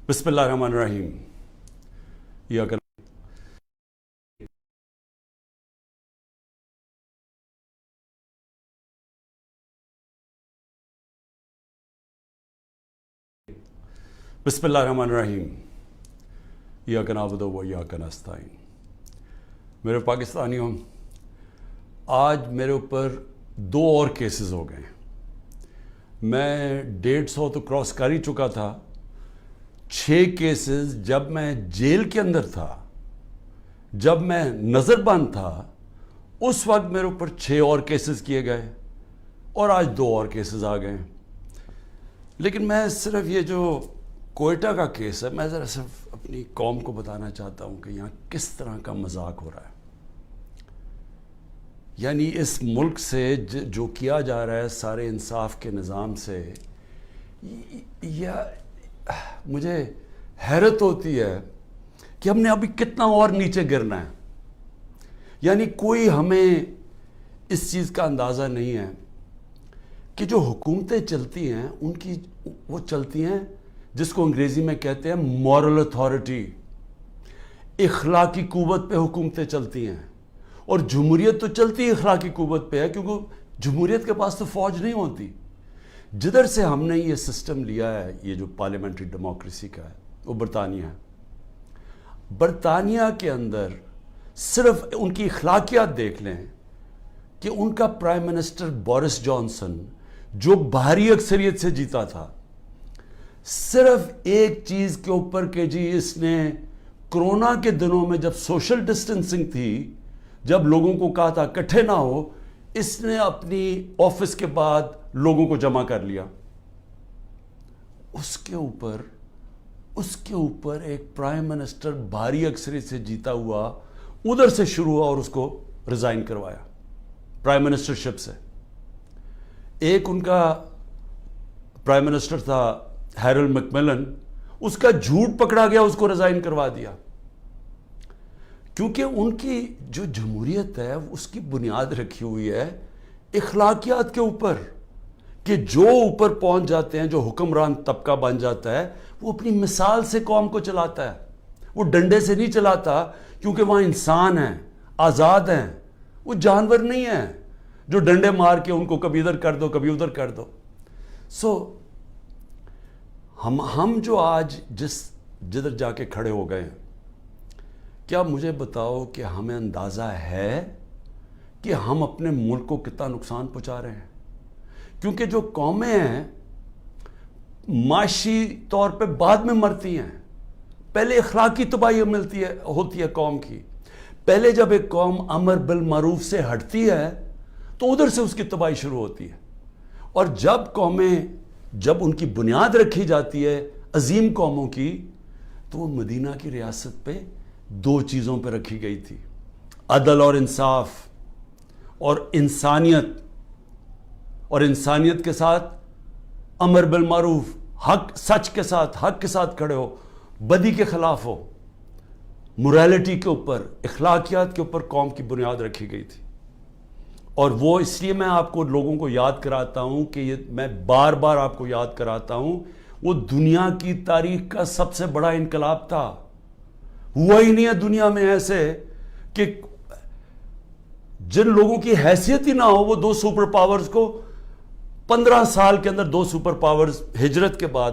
بسم اللہ الرحمن الرحیم. بسم اللہ الرحمن الرحیم. ایاک نعبد و ایاک نستعین. میرے پاکستانیوں، آج میرے اوپر 2 اور کیسز ہو گئے. میں 150 تو کراس کر ہی چکا تھا. 6 کیسز جب میں جیل کے اندر تھا، جب میں نظر بند تھا، اس وقت میرے اوپر 6 اور کیسز کیے گئے اور آج 2 اور کیسز آ گئے. لیکن میں صرف یہ جو کوئٹہ کا کیس ہے، میں ذرا صرف اپنی قوم کو بتانا چاہتا ہوں کہ یہاں کس طرح کا مذاق ہو رہا ہے. یعنی اس ملک سے جو کیا جا رہا ہے سارے انصاف کے نظام سے، مجھے حیرت ہوتی ہے کہ ہم نے ابھی کتنا اور نیچے گرنا ہے. یعنی کوئی ہمیں اس چیز کا اندازہ نہیں ہے کہ جو حکومتیں چلتی ہیں ان کی وہ چلتی ہیں جس کو انگریزی میں کہتے ہیں مورل اتھارٹی، اخلاقی قوت پہ حکومتیں چلتی ہیں. اور جمہوریت تو چلتی اخلاقی قوت پہ ہے، کیونکہ جمہوریت کے پاس تو فوج نہیں ہوتی. جدھر سے ہم نے یہ سسٹم لیا ہے، یہ جو پارلیمنٹری ڈیموکریسی کا ہے، وہ برطانیہ ہے. برطانیہ کے اندر صرف ان کی اخلاقیات دیکھ لیں کہ ان کا پرائم منسٹر بورس جانسن، جو بھاری اکثریت سے جیتا تھا، صرف ایک چیز کے اوپر کہ جی اس نے کرونا کے دنوں میں جب سوشل ڈسٹنسنگ تھی، جب لوگوں کو کہا تھا اکٹھے نہ ہو، اس نے اپنی آفس کے بعد لوگوں کو جمع کر لیا. اس کے اوپر ایک پرائم منسٹر بھاری اکثریت سے جیتا ہوا ادھر سے شروع ہوا اور اس کو ریزائن کروایا پرائم منسٹر شپ سے. ایک ان کا پرائم منسٹر تھا ہیرلڈ میکملن، اس کا جھوٹ پکڑا گیا، اس کو ریزائن کروا دیا. کیونکہ ان کی جو جمہوریت ہے اس کی بنیاد رکھی ہوئی ہے اخلاقیات کے اوپر، کہ جو اوپر پہنچ جاتے ہیں، جو حکمران طبقہ بن جاتا ہے، وہ اپنی مثال سے قوم کو چلاتا ہے. وہ ڈنڈے سے نہیں چلاتا، کیونکہ وہاں انسان ہیں، آزاد ہیں. وہ جانور نہیں ہیں جو ڈنڈے مار کے ان کو کبھی ادھر کر دو کبھی ادھر کر دو. ہم جو آج جدھر جا کے کھڑے ہو گئے ہیں، کیا مجھے بتاؤ کہ ہمیں اندازہ ہے کہ ہم اپنے ملک کو کتنا نقصان پہنچا رہے ہیں؟ کیونکہ جو قومیں ہیں معاشی طور پہ بعد میں مرتی ہیں. پہلے اخلاقی تباہی ہوتی ہے قوم کی. پہلے جب ایک قوم امر بالمعروف سے ہٹتی ہے تو ادھر سے اس کی تباہی شروع ہوتی ہے. اور جب ان کی بنیاد رکھی جاتی ہے عظیم قوموں کی، تو وہ مدینہ کی ریاست پہ 2 چیزوں پہ رکھی گئی تھی: عدل اور انصاف، اور انسانیت. اور انسانیت کے ساتھ امر بالمعروف، سچ کے ساتھ، حق کے ساتھ کھڑے ہو، بدی کے خلاف ہو. موریلٹی کے اوپر، اخلاقیات کے اوپر قوم کی بنیاد رکھی گئی تھی. اور وہ اس لیے میں آپ کو لوگوں کو یاد کراتا ہوں کہ میں بار بار آپ کو یاد کراتا ہوں، وہ دنیا کی تاریخ کا سب سے بڑا انقلاب تھا. ہوا ہی نہیں ہے دنیا میں ایسے کہ جن لوگوں کی حیثیت ہی نہ ہو، وہ 2 سپر پاورز کو 15 سال کے اندر 2 سپر پاورز، ہجرت کے بعد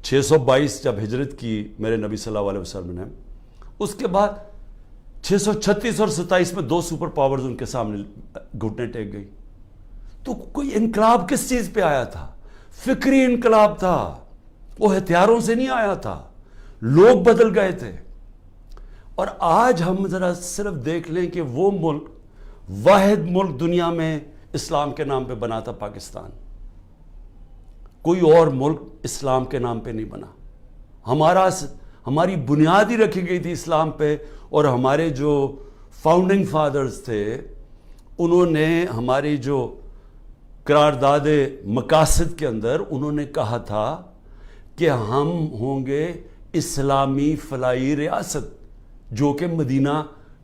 622 جب ہجرت کی میرے نبی صلی اللہ علیہ وسلم نے، اس کے بعد 636 اور 27 میں 2 سپر پاورز ان کے سامنے گھٹنے ٹیک گئی. تو کوئی انقلاب کس چیز پہ آیا تھا؟ فکری انقلاب تھا. وہ ہتھیاروں سے نہیں آیا تھا، لوگ بدل گئے تھے. اور آج ہم ذرا صرف دیکھ لیں کہ وہ ملک، واحد ملک دنیا میں اسلام کے نام پہ بنا تھا، پاکستان. کوئی اور ملک اسلام کے نام پہ نہیں بنا. ہماری بنیاد ہی رکھی گئی تھی اسلام پہ. اور ہمارے جو فاؤنڈنگ فادرز تھے، انہوں نے ہماری جو قرارداد مقاصد کے اندر انہوں نے کہا تھا کہ ہم ہوں گے اسلامی فلاحی ریاست جو کہ مدینہ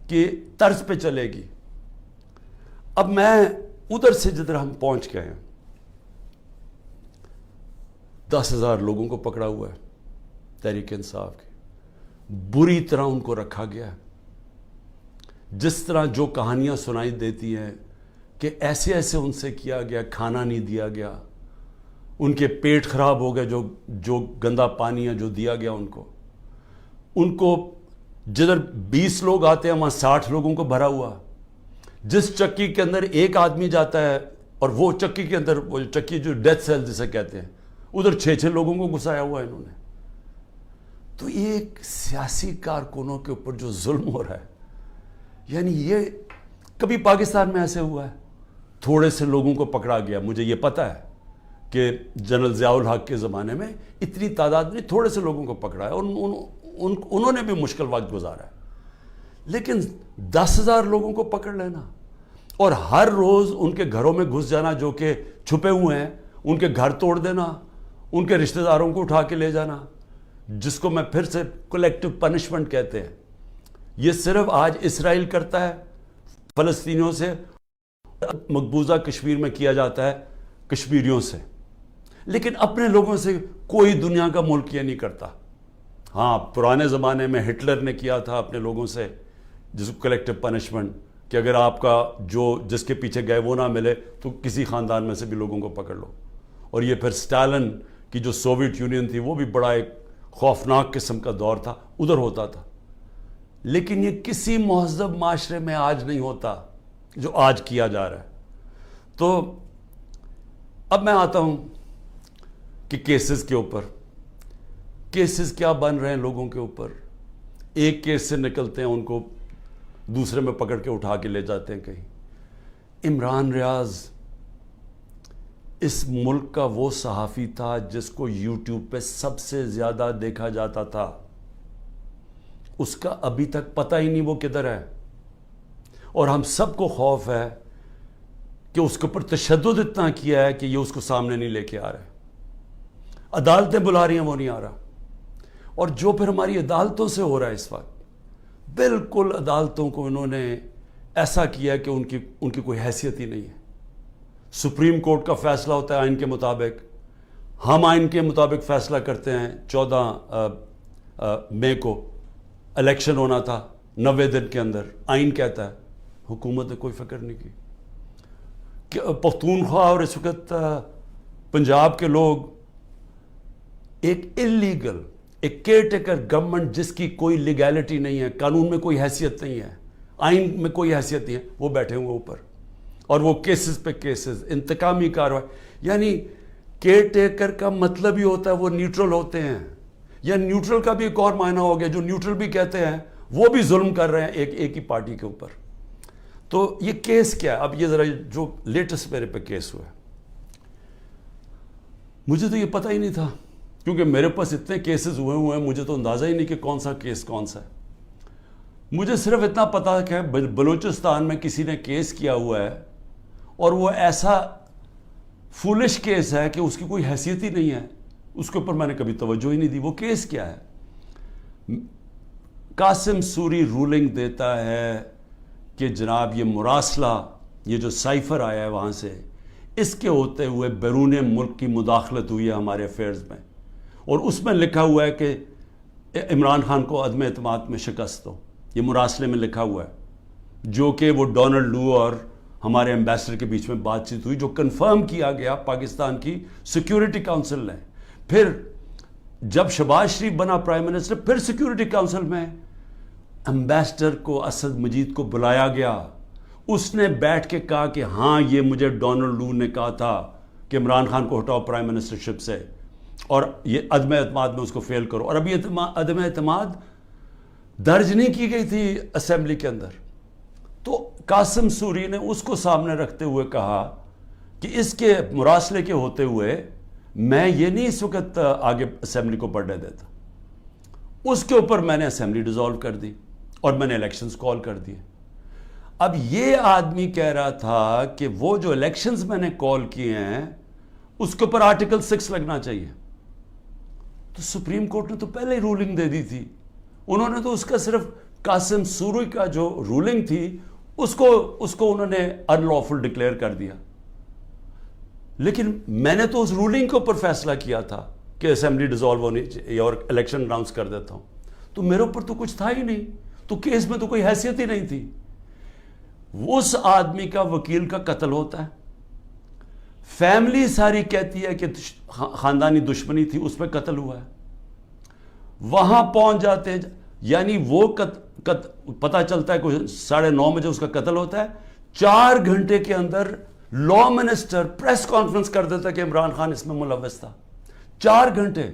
کے طرز پہ چلے گی. اب میں ادھر سے جدھر ہم پہنچ گئے ہیں، 10,000 لوگوں کو پکڑا ہوا ہے. تحریک انصاف کی، بری طرح ان کو رکھا گیا ہے. جس طرح جو کہانیاں سنائی دیتی ہیں کہ ایسے ایسے ان سے کیا گیا، کھانا نہیں دیا گیا، ان کے پیٹ خراب ہو گئے، جو گندا پانی ہے جو دیا گیا ان کو جدھر 20 لوگ آتے ہیں وہاں 60 لوگوں کو بھرا ہوا. جس چکی کے اندر ایک آدمی جاتا ہے اور وہ چکی کے اندر، وہ چکی جو ڈیتھ سیل جسے کہتے ہیں، ادھر 6 لوگوں کو گھسایا ہوا ہے انہوں نے. تو یہ ایک سیاسی کارکنوں کے اوپر جو ظلم ہو رہا ہے، یعنی یہ کبھی پاکستان میں ایسے ہوا ہے؟ تھوڑے سے لوگوں کو پکڑا گیا. مجھے یہ پتا ہے کہ جنرل ضیاء الحق کے زمانے میں اتنی تعداد میں تھوڑے سے لوگوں کو پکڑا ہے اور انہوں نے بھی مشکل وقت گزارا ہے. لیکن 10,000 لوگوں کو پکڑ لینا اور ہر روز ان کے گھروں میں گھس جانا، جو کہ چھپے ہوئے ہیں، ان کے گھر توڑ دینا، ان کے رشتہ داروں کو اٹھا کے لے جانا، جس کو میں پھر سے کولیکٹیو پنشمنٹ کہتے ہیں. یہ صرف آج اسرائیل کرتا ہے فلسطینیوں سے، مقبوضہ کشمیر میں کیا جاتا ہے کشمیریوں سے، لیکن اپنے لوگوں سے کوئی دنیا کا ملک یہ نہیں کرتا. ہاں، پرانے زمانے میں ہٹلر نے کیا تھا اپنے لوگوں سے، جس کو کلیکٹیو پنشمنٹ، کہ اگر آپ کا جس کے پیچھے گئے وہ نہ ملے تو کسی خاندان میں سے بھی لوگوں کو پکڑ لو. اور یہ پھر سٹالن کی جو سوویت یونین تھی وہ بھی بڑا ایک خوفناک قسم کا دور تھا، ادھر ہوتا تھا. لیکن یہ کسی مہذب معاشرے میں آج نہیں ہوتا جو آج کیا جا رہا ہے. تو اب میں آتا ہوں کہ کیسز کے اوپر، کیسز کیا بن رہے ہیں لوگوں کے اوپر. ایک کیس سے نکلتے ہیں، ان کو دوسرے میں پکڑ کے اٹھا کے لے جاتے ہیں کہیں. عمران ریاض اس ملک کا وہ صحافی تھا جس کو یوٹیوب پہ سب سے زیادہ دیکھا جاتا تھا. اس کا ابھی تک پتہ ہی نہیں وہ کدھر ہے، اور ہم سب کو خوف ہے کہ اس کے اوپر تشدد اتنا کیا ہے کہ یہ اس کو سامنے نہیں لے کے آ رہے. عدالتیں بلا رہی ہیں، وہ نہیں آ رہا. اور جو پھر ہماری عدالتوں سے ہو رہا ہے اس وقت، بالکل عدالتوں کو انہوں نے ایسا کیا کہ ان کی کوئی حیثیت ہی نہیں ہے. سپریم کورٹ کا فیصلہ ہوتا ہے آئین کے مطابق، ہم آئین کے مطابق فیصلہ کرتے ہیں. 14 مئی کو الیکشن ہونا تھا، 90 دن کے اندر آئین کہتا ہے. حکومت نے کوئی فکر نہیں کی کہ پختونخوا اور اس وقت پنجاب کے لوگ ایک انلیگل، ایک کیئر ٹیکر گورنمنٹ جس کی کوئی لیگیلٹی نہیں ہے، قانون میں کوئی حیثیت نہیں ہے، آئین میں کوئی حیثیت نہیں ہے، وہ بیٹھے ہوئے اوپر، اور وہ کیسز پہ کیسز، انتقامی کارروائی. یعنی کیئر ٹیکر کا مطلب ہی ہوتا ہے وہ نیوٹرل ہوتے ہیں. یا نیوٹرل کا بھی ایک اور معنی ہو گیا، جو نیوٹرل بھی کہتے ہیں وہ بھی ظلم کر رہے ہیں ایک ہی پارٹی کے اوپر. تو یہ کیس کیا ہے؟ اب یہ ذرا جو لیٹسٹ میرے پہ کیس ہوا ہے، مجھے تو یہ پتہ ہی نہیں تھا، کیونکہ میرے پاس اتنے کیسز ہوئے ہیں، مجھے تو اندازہ ہی نہیں کہ کون سا کیس کون سا ہے. مجھے صرف اتنا پتا ہے کہ بلوچستان میں کسی نے کیس کیا ہوا ہے، اور وہ ایسا فولش کیس ہے کہ اس کی کوئی حیثیت ہی نہیں ہے. اس کے اوپر میں نے کبھی توجہ ہی نہیں دی. وہ کیس کیا ہے؟ قاسم سوری رولنگ دیتا ہے کہ جناب یہ مراسلہ، یہ جو سائفر آیا ہے وہاں سے، اس کے ہوتے ہوئے بیرون ملک کی مداخلت ہوئی ہے ہمارے افیئرز میں، اور اس میں لکھا ہوا ہے کہ عمران خان کو عدم اعتماد میں شکست ہو. یہ مراسلے میں لکھا ہوا ہے، جو کہ وہ ڈونلڈ لو اور ہمارے ایمبیسڈر کے بیچ میں بات چیت ہوئی، جو کنفرم کیا گیا پاکستان کی سیکیورٹی کونسل نے. پھر جب شہباز شریف بنا پرائم منسٹر، پھر سیکیورٹی کونسل میں ایمبیسڈر کو، اسد مجید کو بلایا گیا. اس نے بیٹھ کے کہا کہ ہاں یہ مجھے ڈونلڈ لو نے کہا تھا کہ عمران خان کو ہٹاؤ پرائم منسٹرشپ سے، اور یہ عدم اعتماد میں اس کو فیل کرو. اور ابھی عدم اعتماد درج نہیں کی گئی تھی اسمبلی کے اندر. تو قاسم سوری نے اس کو سامنے رکھتے ہوئے کہا کہ اس کے مراسلے کے ہوتے ہوئے میں یہ نہیں اس وقت آگے اسمبلی کو بڑھنے دیتا. اس کے اوپر میں نے اسمبلی ڈیزالو کر دی اور میں نے الیکشنز کال کر دیے. اب یہ آدمی کہہ رہا تھا کہ وہ جو الیکشنز میں نے کال کیے ہیں اس کے اوپر آرٹیکل 6 لگنا چاہیے. تو سپریم کورٹ نے تو پہلے ہی رولنگ دے دی تھی. انہوں نے تو اس کا صرف قاسم سوری کا جو رولنگ تھی اس کو انہوں نے ان لافل ڈکلیئر کر دیا. لیکن میں نے تو اس رولنگ کے اوپر فیصلہ کیا تھا کہ اسمبلی ڈیزالو ہونی چاہیے اور الیکشن اناؤنس کر دیتا ہوں. تو میرے اوپر تو کچھ تھا ہی نہیں, تو کیس میں تو کوئی حیثیت ہی نہیں تھی. اس آدمی کا وکیل کا قتل ہوتا ہے, فیملی ساری کہتی ہے کہ خاندانی دشمنی تھی, اس پہ قتل ہوا ہے. وہاں پہنچ جاتے ہیں, یعنی وہ پتہ چلتا ہے کوئی 9:30 بجے اس کا قتل ہوتا ہے. 4 گھنٹے کے اندر لا منسٹر پریس کانفرنس کر دیتا ہے کہ عمران خان اس میں ملوث تھا. 4 گھنٹے.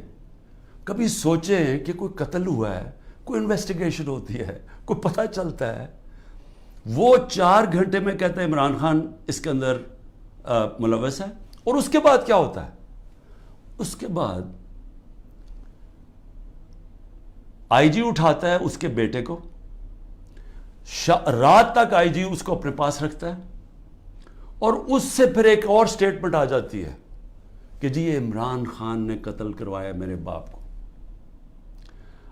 کبھی سوچیں کہ کوئی قتل ہوا ہے, کوئی انویسٹیگیشن ہوتی ہے, کوئی پتہ چلتا ہے, وہ 4 گھنٹے میں کہتا ہے عمران خان اس کے اندر ملوث ہے. اور اس کے بعد کیا ہوتا ہے؟ اس کے بعد آئی جی اٹھاتا ہے اس کے بیٹے کو, رات تک آئی جی اس کو اپنے پاس رکھتا ہے, اور اس سے پھر ایک اور سٹیٹمنٹ آ جاتی ہے کہ جی یہ عمران خان نے قتل کروایا میرے باپ کو.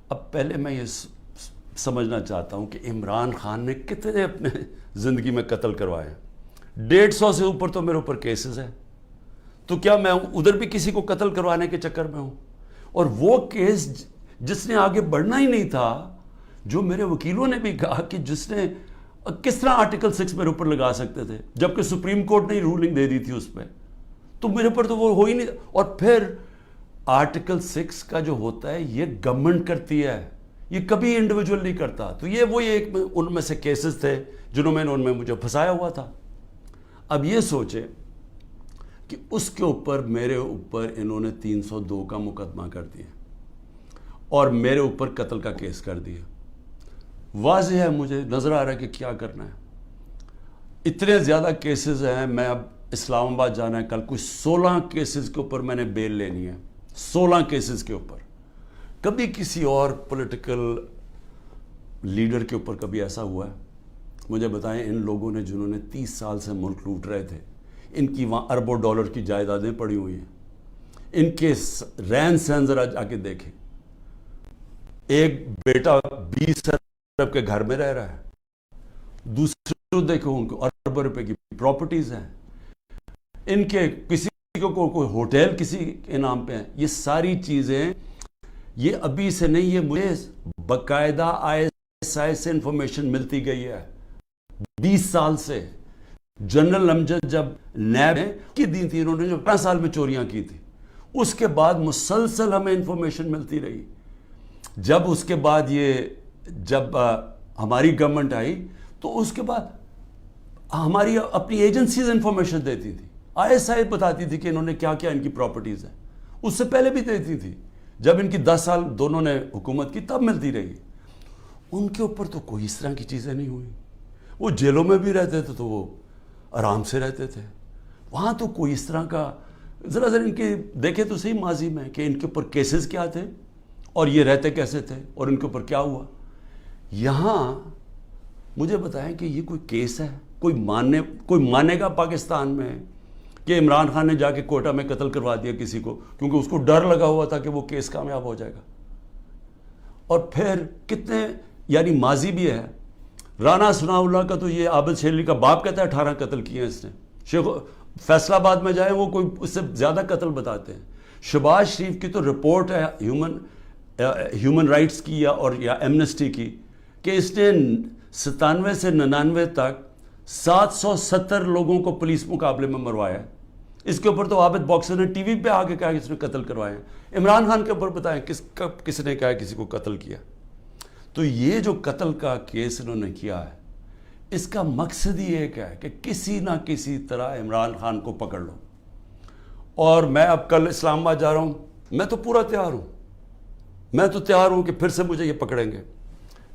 اب پہلے میں یہ سمجھنا چاہتا ہوں کہ عمران خان نے کتنے اپنے زندگی میں قتل کروائے. 150 سے اوپر تو میرے اوپر کیسز ہیں, تو کیا میں ادھر بھی کسی کو قتل کروانے کے چکر میں ہوں؟ اور وہ کیس جس نے آگے بڑھنا ہی نہیں تھا, جو میرے وکیلوں نے بھی کہا کہ جس نے کس طرح آرٹیکل 6 میرے اوپر لگا سکتے تھے, جبکہ سپریم کورٹ نے رولنگ دے دی تھی اس پہ, تو میرے اوپر تو وہ ہو ہی نہیں. اور پھر آرٹیکل 6 کا جو ہوتا ہے یہ گورنمنٹ کرتی ہے, یہ کبھی انڈیویجول نہیں کرتا. تو یہ وہی ایک ان میں سے کیسز تھے جنہوں میں ان میں مجھے پھنسایا ہوا تھا. اب یہ سوچیں کہ اس کے اوپر میرے اوپر انہوں نے 302 کا مقدمہ کر دیا اور میرے اوپر قتل کا کیس کر دیا. واضح ہے, مجھے نظر آ رہا ہے کہ کیا کرنا ہے. اتنے زیادہ کیسز ہیں, میں اب اسلام آباد جانا ہے کل, کوئی 16 کیسز کے اوپر میں نے بیل لینی ہے. 16 کیسز کے اوپر. کبھی کسی اور پولیٹیکل لیڈر کے اوپر کبھی ایسا ہوا ہے؟ مجھے بتائیں. ان لوگوں نے جنہوں نے 30 سال سے ملک لوٹ رہے تھے, ان کی وہاں اربوں ڈالر کی جائیدادیں پڑی ہوئی ہیں. ان کے رہن سہن ذرا جا کے دیکھیں. ایک بیٹا 20 ارب کے گھر میں رہ رہا ہے, دوسرے دیکھو ان کو ارب روپے کی پراپرٹیز ہیں. ان کے کسی کو کوئی ہوٹل کسی کے نام پہ ہیں. یہ ساری چیزیں یہ ابھی سے نہیں, یہ مجھے باقاعدہ ISI سے انفارمیشن ملتی گئی ہے 20 سال سے. جنرل امجد جب نیب کی دی تھی, انہوں نے جو 15 سال میں چوریاں کی تھی, اس کے بعد مسلسل ہمیں انفارمیشن ملتی رہی. جب اس کے بعد جب ہماری گورنمنٹ آئی تو اس کے بعد ہماری اپنی ایجنسیز انفارمیشن دیتی تھی. ISI بتاتی تھی کہ انہوں نے کیا کیا ان کی پراپرٹیز ہیں. اس سے پہلے بھی دیتی تھی, جب ان کی 10 سال دونوں نے حکومت کی تب ملتی رہی. ان کے اوپر تو کوئی اس طرح کی چیزیں نہیں ہوئی. وہ جیلوں میں بھی رہتے تھے تو وہ آرام سے رہتے تھے. وہاں تو کوئی اس طرح کا, ذرا ان کے دیکھیں تو صحیح ماضی میں کہ ان کے اوپر کیسز کیا تھے اور یہ رہتے کیسے تھے اور ان کے اوپر کیا ہوا. یہاں مجھے بتائیں کہ یہ کوئی کیس ہے؟ کوئی مانے گا پاکستان میں کہ عمران خان نے جا کے کوئٹہ میں قتل کروا دیا کسی کو کیونکہ اس کو ڈر لگا ہوا تھا کہ وہ کیس کامیاب ہو جائے گا؟ اور پھر کتنے, یعنی ماضی بھی ہے. رانا ثناء اللہ کا تو یہ عابد شیرلی کا باپ کہتا ہے 18 قتل کیے ہیں اس نے. فیصل آباد میں جائیں وہ کوئی اس سے زیادہ قتل بتاتے ہیں. شہباز شریف کی تو رپورٹ ہے ہیومن رائٹس کی یا ایمنسٹی کی کہ اس نے 97 سے 99 تک 770 لوگوں کو پولیس مقابلے میں مروایا ہے. اس کے اوپر تو عابد باکسر نے ٹی وی پہ آگے کہا کہ اس نے قتل کروائے ہیں. عمران خان کے اوپر بتائیں کس نے کہا کسی کو قتل کیا؟ تو یہ جو قتل کا کیس انہوں نے کیا ہے, اس کا مقصد ہی ایک ہے کہ کسی نہ کسی طرح عمران خان کو پکڑ لو. اور میں اب کل اسلام آباد جا رہا ہوں, میں تو پورا تیار ہوں, میں تو تیار ہوں کہ پھر سے مجھے یہ پکڑیں گے.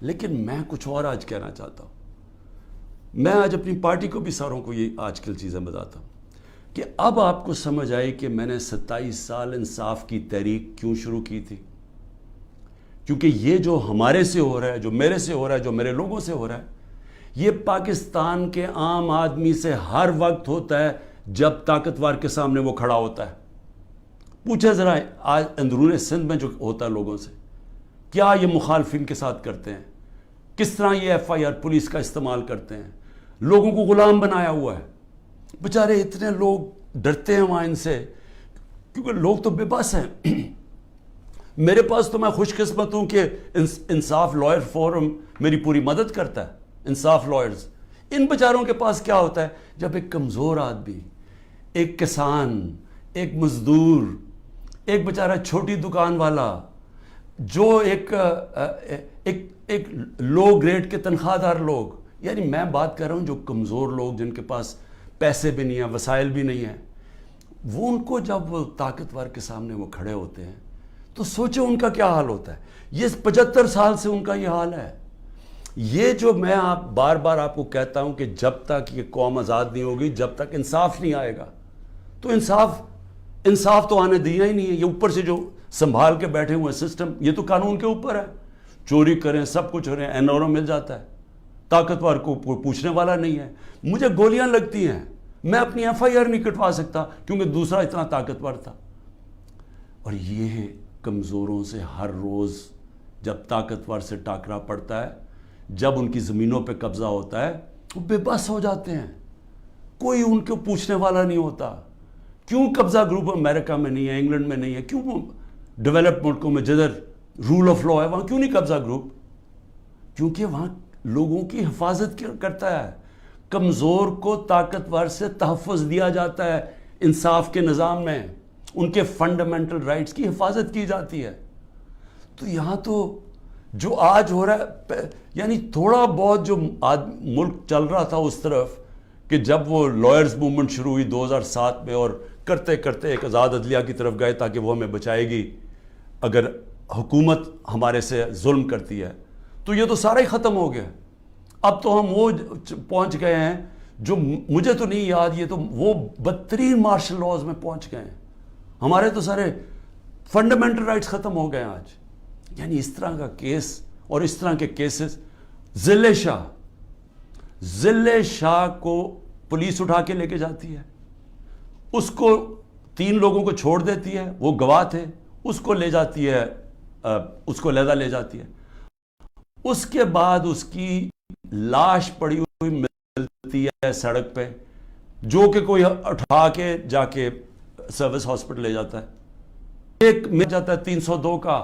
لیکن میں کچھ اور آج کہنا چاہتا ہوں. میں آج اپنی پارٹی کو بھی ساروں کو یہ آج کل چیزیں بتاتا ہوں کہ اب آپ کو سمجھ آئی کہ میں نے 27 سال انصاف کی تحریک کیوں شروع کی تھی. کیونکہ یہ جو ہمارے سے ہو رہا ہے, جو میرے سے ہو رہا ہے, جو میرے لوگوں سے ہو رہا ہے, یہ پاکستان کے عام آدمی سے ہر وقت ہوتا ہے جب طاقتور کے سامنے وہ کھڑا ہوتا ہے. پوچھے ذرا آج اندرون سندھ میں جو ہوتا ہے لوگوں سے, کیا یہ مخالفین کے ساتھ کرتے ہیں, کس طرح یہ FIR پولیس کا استعمال کرتے ہیں, لوگوں کو غلام بنایا ہوا ہے. بیچارے اتنے لوگ ڈرتے ہیں وہاں ان سے, کیونکہ لوگ تو بے بس ہیں. میرے پاس تو میں خوش قسمت ہوں کہ انصاف لائر فورم میری پوری مدد کرتا ہے. انصاف لائرز، ان بیچاروں کے پاس کیا ہوتا ہے؟ جب ایک کمزور آدمی، ایک کسان، ایک مزدور، ایک بیچارہ چھوٹی دکان والا، جو ایک لو گریڈ کے تنخواہ دار لوگ، یعنی میں بات کر رہا ہوں جو کمزور لوگ جن کے پاس پیسے بھی نہیں ہیں، وسائل بھی نہیں ہیں، وہ ان کو جب وہ طاقتور کے سامنے وہ کھڑے ہوتے ہیں تو سوچو ان کا کیا حال ہوتا ہے. یہ 75 سال سے ان کا یہ حال ہے. یہ جو میں بار بار آپ کو کہتا ہوں کہ جب تک یہ قوم آزاد نہیں ہوگی، جب تک انصاف نہیں آئے گا، تو انصاف تو آنے دیا ہی نہیں ہے. یہ اوپر سے جو سنبھال کے بیٹھے ہوئے سسٹم، یہ تو قانون کے اوپر ہے. چوری کریں، سب کچھ کریں، NRO مل جاتا ہے. طاقتور کو پوچھنے والا نہیں ہے. مجھے گولیاں لگتی ہیں، میں اپنی FIR نہیں کٹوا سکتا کیونکہ دوسرا اتنا طاقتور تھا. اور یہ کمزوروں سے ہر روز جب طاقتور سے ٹاکرا پڑتا ہے، جب ان کی زمینوں پہ قبضہ ہوتا ہے، وہ بے بس ہو جاتے ہیں. کوئی ان کو پوچھنے والا نہیں ہوتا. کیوں قبضہ گروپ امریکہ میں نہیں ہے، انگلینڈ میں نہیں ہے؟ کیوں ڈیولپڈ ملکوں میں جدھر رول آف لا ہے وہاں کیوں نہیں قبضہ گروپ؟ کیونکہ وہاں لوگوں کی حفاظت کرتا ہے. کمزور کو طاقتور سے تحفظ دیا جاتا ہے. انصاف کے نظام میں ان کے فنڈامنٹل رائٹس کی حفاظت کی جاتی ہے. تو یہاں تو جو آج ہو رہا ہے، یعنی تھوڑا بہت جو ملک چل رہا تھا اس طرف، کہ جب وہ لائرز موومنٹ شروع ہوئی 2007 میں، اور کرتے کرتے ایک آزاد عدلیہ کی طرف گئے تاکہ وہ ہمیں بچائے گی اگر حکومت ہمارے سے ظلم کرتی ہے، تو یہ تو سارا ہی ختم ہو گیا. اب تو ہم وہ پہنچ گئے ہیں جو مجھے تو نہیں یاد، یہ تو وہ بدترین مارشل لاز میں پہنچ گئے ہیں. ہمارے تو سارے فنڈامنٹل رائٹس ختم ہو گئے ہیں آج. یعنی اس طرح کا کیس اور اس طرح کے کیسز. ذل شاہ کو پولیس اٹھا کے لے کے جاتی ہے، اس کو 3 لوگوں کو چھوڑ دیتی ہے، وہ گواہ تھے، اس کو لے جاتی ہے، اس کو علیحدہ لے جاتی ہے. اس کے بعد اس کی لاش پڑی ہوئی ملتی ہے سڑک پہ، جو کہ کوئی اٹھا کے جا کے سروس ہاسپٹل لے جاتا ہے. ایک مل جاتا ہے 302 کا،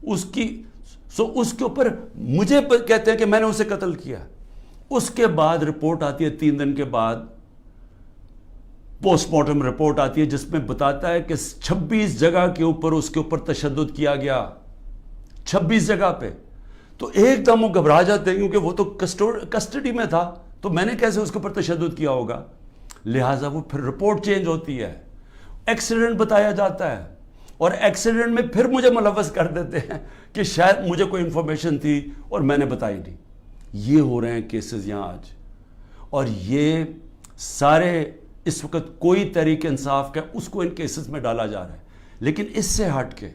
اس کے اوپر مجھے کہتے ہیں کہ میں نے اسے قتل کیا. اس کے بعد رپورٹ آتی ہے 3 دن کے بعد، پوسٹ مارٹم رپورٹ آتی ہے جس میں بتاتا ہے کہ 26 جگہ کے اوپر اس کے اوپر تشدد کیا گیا. 26 جگہ پہ. تو ایک دم وہ گھبرا جاتے ہیں کیونکہ وہ تو کسٹڈی میں تھا، تو میں نے کیسے اس کے اوپر تشدد کیا ہوگا. لہٰذا وہ پھر رپورٹ چینج ہوتی ہے، ایکسیڈنٹ بتایا جاتا ہے، اور ایکسیڈنٹ میں پھر مجھے ملوث کر دیتے ہیں کہ شاید مجھے کوئی انفارمیشن تھی اور میں نے بتائی نہیں. یہ ہو رہے ہیں کیسز یہاں آج. اور یہ سارے اس وقت کوئی تحریک انصاف کا اس کو ان کیسز میں ڈالا جا رہا ہے. لیکن اس سے ہٹ کے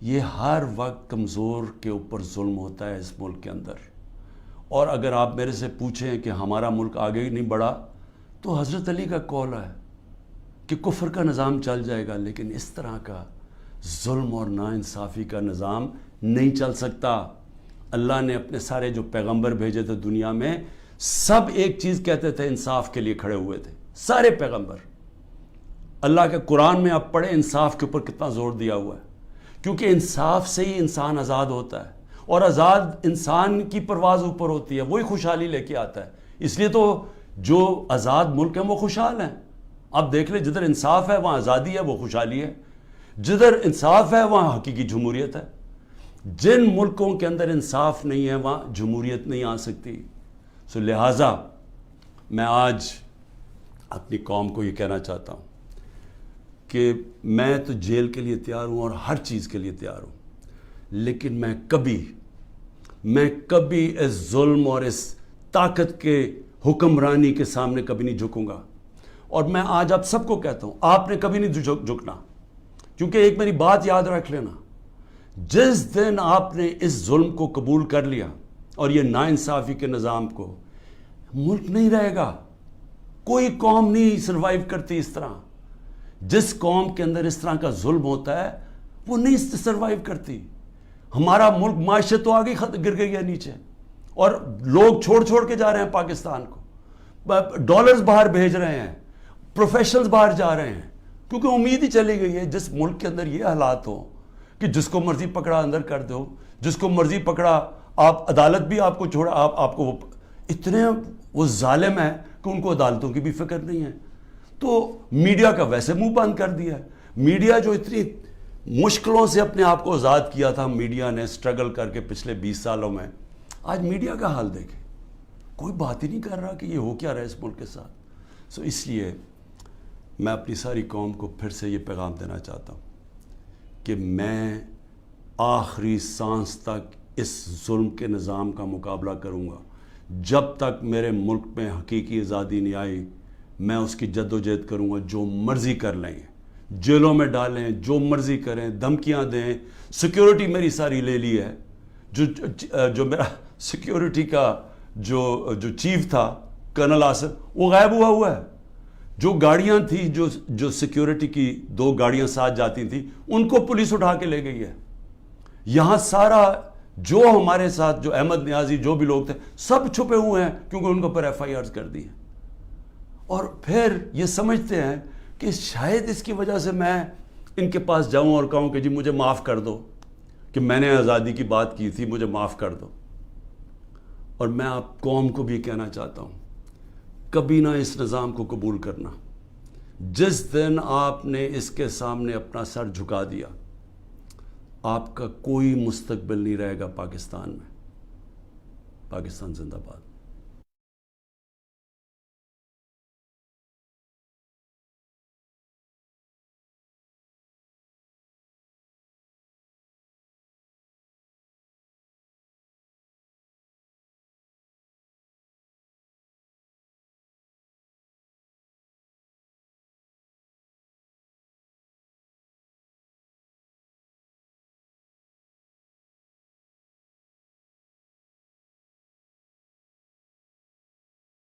یہ ہر وقت کمزور کے اوپر ظلم ہوتا ہے اس ملک کے اندر. اور اگر آپ میرے سے پوچھیں کہ ہمارا ملک آگے نہیں بڑھا، تو حضرت علی کا قول ہے کہ کفر کا نظام چل جائے گا، لیکن اس طرح کا ظلم اور ناانصافی کا نظام نہیں چل سکتا. اللہ نے اپنے سارے جو پیغمبر بھیجے تھے دنیا میں، سب ایک چیز کہتے تھے، انصاف کے لیے کھڑے ہوئے تھے سارے پیغمبر. اللہ کے قرآن میں آپ پڑھیں انصاف کے اوپر کتنا زور دیا ہوا ہے، کیونکہ انصاف سے ہی انسان آزاد ہوتا ہے، اور آزاد انسان کی پرواز اوپر ہوتی ہے، وہی خوشحالی لے کے آتا ہے. اس لیے تو جو آزاد ملک ہیں وہ خوشحال ہیں. آپ دیکھ لیں، جدھر انصاف ہے وہاں آزادی ہے، وہ خوشحالی ہے. جدھر انصاف ہے وہاں حقیقی جمہوریت ہے. جن ملکوں کے اندر انصاف نہیں ہے وہاں جمہوریت نہیں آ سکتی. لہٰذا میں آج اپنی قوم کو یہ کہنا چاہتا ہوں کہ میں تو جیل کے لیے تیار ہوں اور ہر چیز کے لیے تیار ہوں، لیکن میں کبھی اس ظلم اور اس طاقت کے حکمرانی کے سامنے کبھی نہیں جھکوں گا. اور میں آج آپ سب کو کہتا ہوں، آپ نے کبھی نہیں جھکنا. کیونکہ ایک میری بات یاد رکھ لینا، جس دن آپ نے اس ظلم کو قبول کر لیا اور یہ ناانصافی کے نظام کو، ملک نہیں رہے گا. کوئی قوم نہیں سروائیو کرتی اس طرح. جس قوم کے اندر اس طرح کا ظلم ہوتا ہے وہ نہیں سروائیو کرتی. ہمارا ملک معیشت تو آگے گر گئی ہے نیچے، اور لوگ چھوڑ کے جا رہے ہیں پاکستان کو. ڈالرز باہر بھیج رہے ہیں، پروفیشنلز باہر جا رہے ہیں، کیونکہ امید ہی چلی گئی ہے جس ملک کے اندر یہ حالات ہوں کہ جس کو مرضی پکڑا اندر کر دو, جس کو مرضی پکڑا آپ, عدالت بھی آپ کو چھوڑا, آپ کو اتنے وہ ظالم ہے کہ ان کو عدالتوں کی بھی فکر نہیں ہے. تو میڈیا کا ویسے منہ بند کر دیا ہے. میڈیا جو اتنی مشکلوں سے اپنے آپ کو آزاد کیا تھا, میڈیا نے اسٹرگل کر کے پچھلے 20 سالوں میں, آج میڈیا کا حال دیکھیں, کوئی بات ہی نہیں کر رہا کہ یہ ہو کیا رہا ہے اس ملک کے ساتھ. سو اس لیے میں اپنی ساری قوم کو پھر سے یہ پیغام دینا چاہتا ہوں کہ میں آخری سانس تک اس ظلم کے نظام کا مقابلہ کروں گا. جب تک میرے ملک میں حقیقی آزادی نہیں آئی, میں اس کی جد و جہد کروں گا. جو مرضی کر لیں, جیلوں میں ڈالیں, جو مرضی کریں, دھمکیاں دیں. سیکیورٹی میری ساری لے لی ہے. جو میرا سیکیورٹی کا جو چیف تھا کرنل آصف, وہ غائب ہوا ہے. جو گاڑیاں تھیں, جو سیکیورٹی کی 2 گاڑیاں ساتھ جاتی تھیں, ان کو پولیس اٹھا کے لے گئی ہے. یہاں سارا جو ہمارے ساتھ, جو احمد نیازی, جو بھی لوگ تھے, سب چھپے ہوئے ہیں کیونکہ ان کے اوپر FIRs کر دی ہیں. اور پھر یہ سمجھتے ہیں کہ شاید اس کی وجہ سے میں ان کے پاس جاؤں اور کہوں کہ جی مجھے معاف کر دو, کہ میں نے آزادی کی بات کی تھی, مجھے معاف کر دو. اور میں آپ قوم کو بھی کہنا چاہتا ہوں, کبھی نہ اس نظام کو قبول کرنا. جس دن آپ نے اس کے سامنے اپنا سر جھکا دیا, آپ کا کوئی مستقبل نہیں رہے گا پاکستان میں. پاکستان زندہ باد.